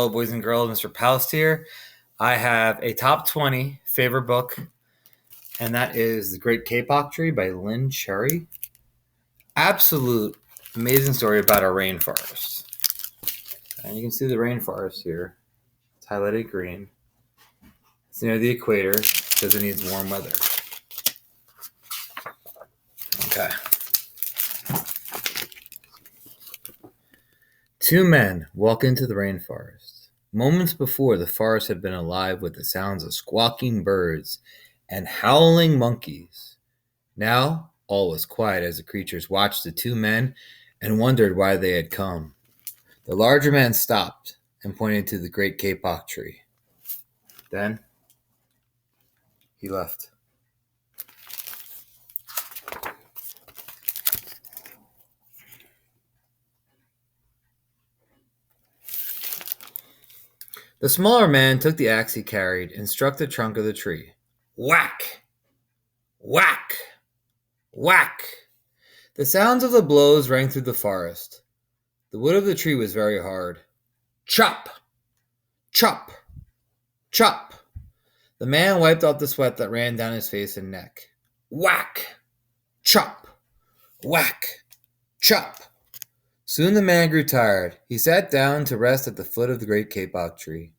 Hello, boys and girls. Mr. Paust here. I have a top 20 favorite book, and that is The Great Kapok Tree by Lynn Cherry. Absolute amazing story about a rainforest. And you can see the rainforest here. It's highlighted green. It's near the equator because it needs warm weather. Okay. Two men walk into the rainforest. Moments before, the forest had been alive with the sounds of squawking birds and howling monkeys. Now, all was quiet as the creatures watched the two men and wondered why they had come. The larger man stopped and pointed to the great kapok tree. Then, he left. The smaller man took the axe he carried and struck the trunk of the tree. Whack! Whack! Whack! The sounds of the blows rang through the forest. The wood of the tree was very hard. Chop! Chop! Chop! The man wiped off the sweat that ran down his face and neck. Whack! Chop! Whack! Chop! Soon the man grew tired. He sat down to rest at the foot of the great kapok tree.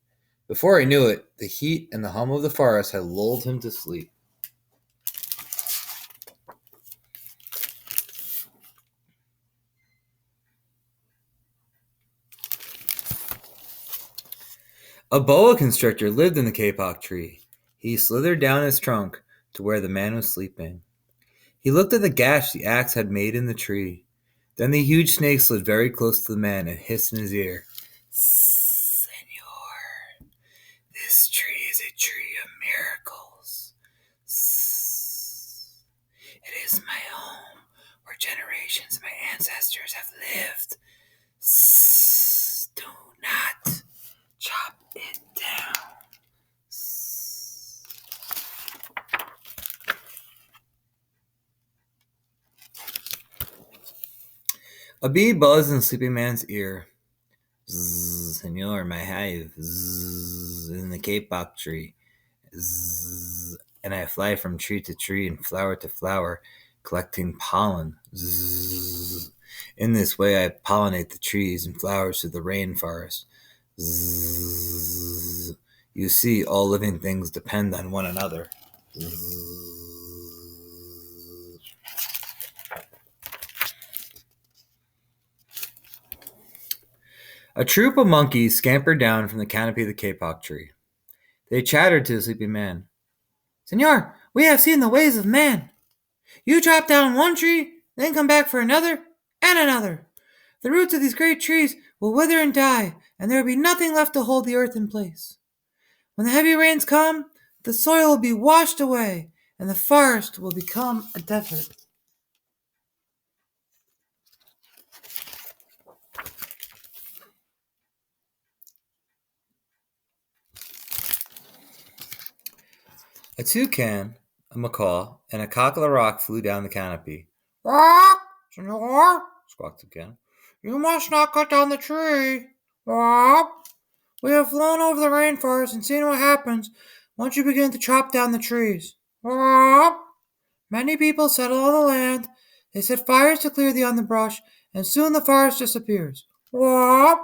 Before he knew it, the heat and the hum of the forest had lulled him to sleep. A boa constrictor lived in the kapok tree. He slithered down his trunk to where the man was sleeping. He looked at the gash the axe had made in the tree. Then the huge snake slid very close to the man and hissed in his ear. Senor, this tree is a tree of miracles. It is my home where generations of my ancestors have lived. Do not chop it down. A bee buzzed in the sleeping man's ear. Zzz, senor, my hive zzz, in the kapok tree. Zzz, and I fly from tree to tree and flower to flower, collecting pollen. Zzz. In this way, I pollinate the trees and flowers to the rainforest. Zzz. You see, all living things depend on one another. Zzz. A troop of monkeys scampered down from the canopy of the kapok tree. They chattered to the sleeping man. Senor, we have seen the ways of man. You chop down one tree, then come back for another and another. The roots of these great trees will wither and die, and there will be nothing left to hold the earth in place. When the heavy rains come, the soil will be washed away, and the forest will become a desert. A toucan, a macaw, and a cock of the rock flew down the canopy. Quack, senor, squawked the toucan. You must not cut down the tree. Quack. We have flown over the rainforest and seen what happens once you begin to chop down the trees. Quack. Many people settle on the land. They set fires to clear the underbrush, and soon the forest disappears. Quack.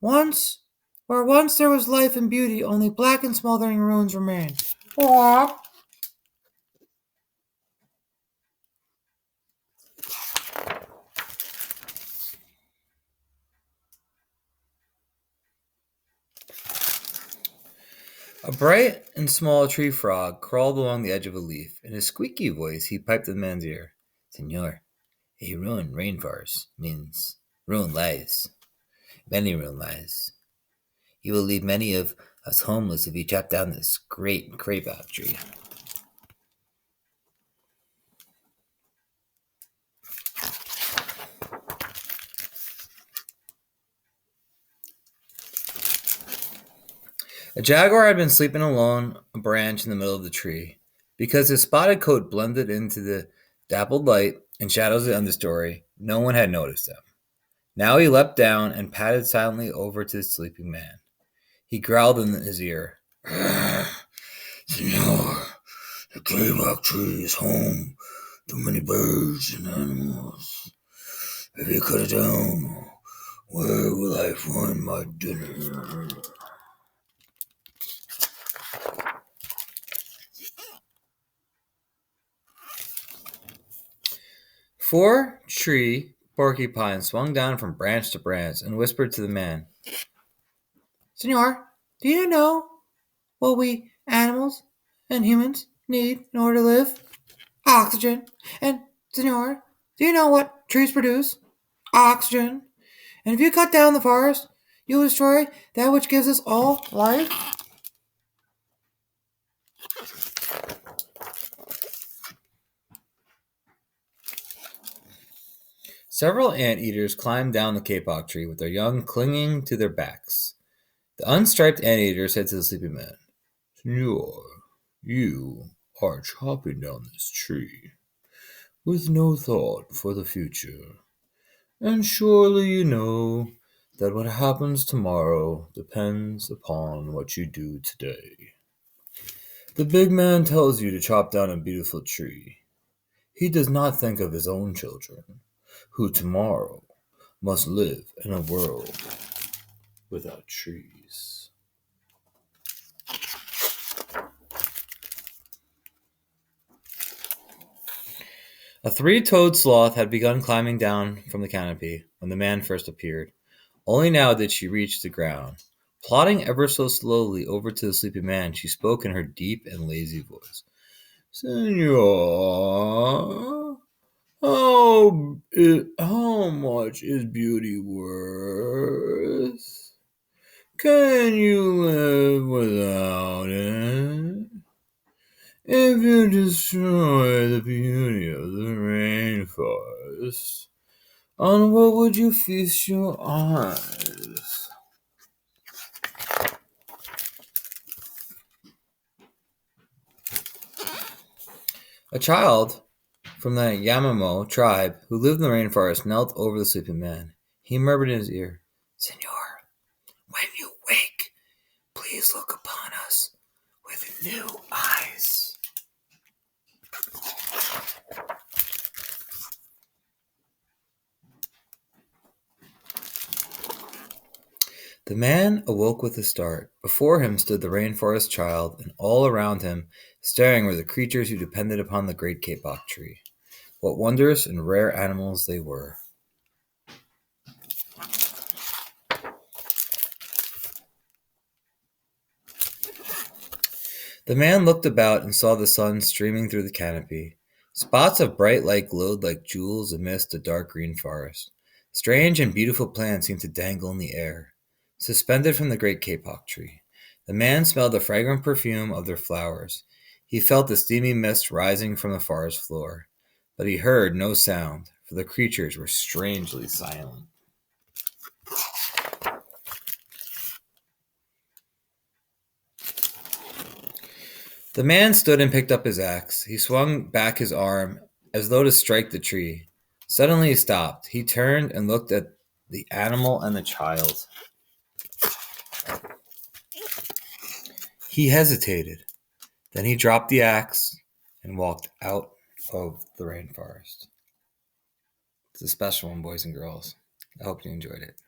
Where once there was life and beauty, only black and smoldering ruins remain. Quack. A bright and small tree frog crawled along the edge of a leaf. In a squeaky voice, he piped in the man's ear. Senor, a ruined rainforest means ruined lives. Many ruined lives. You will leave many of us homeless if you chop down this great kapok tree. A jaguar had been sleeping alone a branch in the middle of the tree. Because his spotted coat blended into the dappled light and shadows of the understory, no one had noticed him. Now he leapt down and padded silently over to the sleeping man. He growled in his ear. Senor, the Kapok tree is home to many birds and animals. If you cut it down, where will I find my dinner? Four tree porcupines swung down from branch to branch and whispered to the man, Senor, do you know what we animals and humans need in order to live? Oxygen. And, Senor, do you know what trees produce? Oxygen. And if you cut down the forest, you will destroy that which gives us all life. Several anteaters climbed down the kapok tree with their young clinging to their backs. The unstriped anteater said to the sleeping man, Senor, you are chopping down this tree with no thought for the future. And surely you know that what happens tomorrow depends upon what you do today. The big man tells you to chop down a beautiful tree. He does not think of his own children, who tomorrow must live in a world without trees. A three-toed sloth had begun climbing down from the canopy when the man first appeared. Only now did she reach the ground. Plodding ever so slowly over to the sleeping man, she spoke in her deep and lazy voice. Senor, how much is beauty worth? Can you live without it? If you destroy the beauty of the rainforest, on what would you feast your eyes? A child from the Yamamo tribe who lived in the rainforest knelt over the sleeping man. He murmured in his ear, Senor, when you wake, please look upon us with new eyes. The man awoke with a start. Before him stood the rainforest child, and all around him, staring, were the creatures who depended upon the great kapok tree. What wondrous and rare animals they were. The man looked about and saw the sun streaming through the canopy. Spots of bright light glowed like jewels amidst a dark green forest. Strange and beautiful plants seemed to dangle in the air, suspended from the great kapok tree. The man smelled the fragrant perfume of their flowers. He felt the steamy mist rising from the forest floor, but he heard no sound, for the creatures were strangely silent. The man stood and picked up his axe. He swung back his arm as though to strike the tree. Suddenly he stopped. He turned and looked at the animal and the child. He hesitated. Then he dropped the axe and walked out of the rainforest. It's a special one, boys and girls. I hope you enjoyed it.